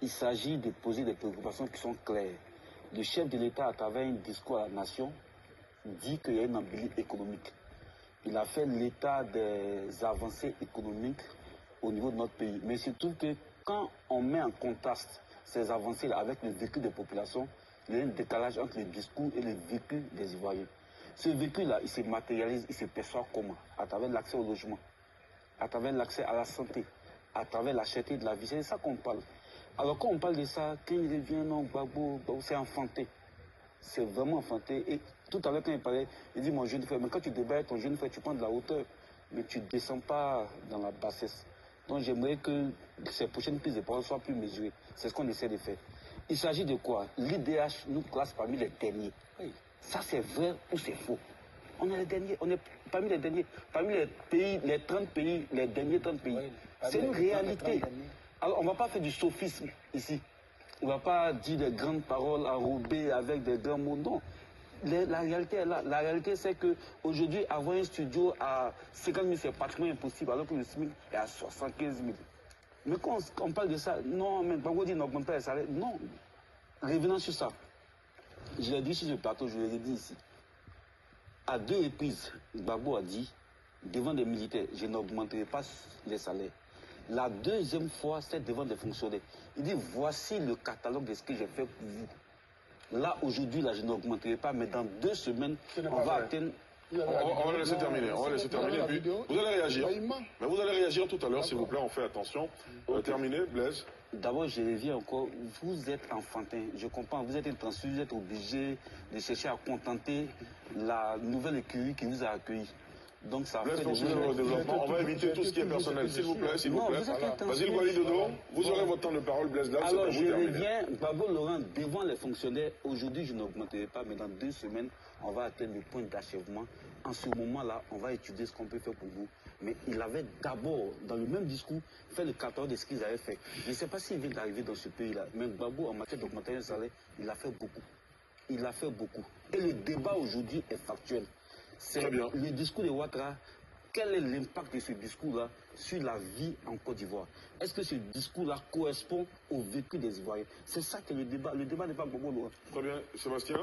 il s'agit de poser des préoccupations qui sont claires. Le chef de l'État, à travers un discours à la nation, dit qu'il y a une embellie économique. Il a fait l'état des avancées économiques au niveau de notre pays. Mais surtout que quand on met en contraste ces avancées-là avec le vécu des populations, il y a un décalage entre le discours et le vécu des Ivoiriens. Ce vécu-là, il se matérialise, il se perçoit comment? À travers l'accès au logement, à travers l'accès à la santé, à travers la cherté de la vie. C'est de ça qu'on parle. Alors quand on parle de ça, quand il revient, non, Gbagbo, c'est enfanté. C'est vraiment enfanté. Et tout à l'heure, quand il parlait, il dit, mon jeune frère, mais quand tu débats ton jeune frère, tu prends de la hauteur, mais tu ne descends pas dans la bassesse. Donc j'aimerais que ces prochaines prises de parole soient plus mesurées. C'est ce qu'on essaie de faire. Il s'agit de quoi? L'IDH nous classe parmi les derniers. Oui. Ça, c'est vrai ou c'est faux? On est les derniers, on est parmi les derniers. Parmi les pays, les 30 pays, les derniers 30 pays. Oui, c'est une réalité. Alors, on ne va pas faire du sophisme ici. On ne va pas dire des grandes paroles enrobées avec des grands mots. Non. La réalité est là. La réalité, c'est qu'aujourd'hui, avoir un studio à 50 000, c'est pratiquement impossible, alors que le SMIC est à 75 000. Mais quand on parle de ça, non, mais Gbagbo dit n'augmente pas les salaires. Non. Revenons sur ça. Je l'ai dit sur ce plateau, je l'ai dit ici. À 2 reprises, Gbagbo a dit, devant des militaires, je n'augmenterai pas les salaires. La deuxième fois, c'est devant des fonctionnaires. Il dit, voici le catalogue de ce que j'ai fait pour vous. Là, aujourd'hui, là, je n'augmenterai pas, mais dans 2 semaines, on va atteindre... On va laisser terminer, on va laisser terminer, puis vous allez réagir. Mais vous allez réagir tout à l'heure, s'il vous plaît, on fait attention. Terminer, Blaise. D'abord, je reviens encore, vous êtes enfantin, je comprends, vous êtes intransfus, vous êtes obligé de chercher à contenter la nouvelle écurie qui vous a accueilli. Donc ça fait le développement. On va éviter tout ce qui est personnel, s'il vous plaît, s'il vous plaît. Basile Oualidodo, vous aurez votre temps de parole, Blaise Dav. Alors je reviens, Gbagbo Laurent, devant les fonctionnaires, aujourd'hui je n'augmenterai pas, mais dans 2 semaines, on va atteindre le point d'achèvement. En ce moment-là, on va étudier ce qu'on peut faire pour vous. Mais il avait d'abord, dans le même discours, fait le catalogue de ce qu'ils avaient fait. Je ne sais pas s'il vient d'arriver dans ce pays-là, mais Gbagbo, en matière d'augmentation de salaire, il a fait beaucoup. Il a fait beaucoup. Et le débat aujourd'hui est factuel. C'est le discours de Ouattara. Quel est l'impact de ce discours-là sur la vie en Côte d'Ivoire? Est-ce que ce discours-là correspond au vécu des Ivoiriens? C'est ça que le débat. Le débat n'est pas Gbagbo Laurent. Très bien. Sébastien?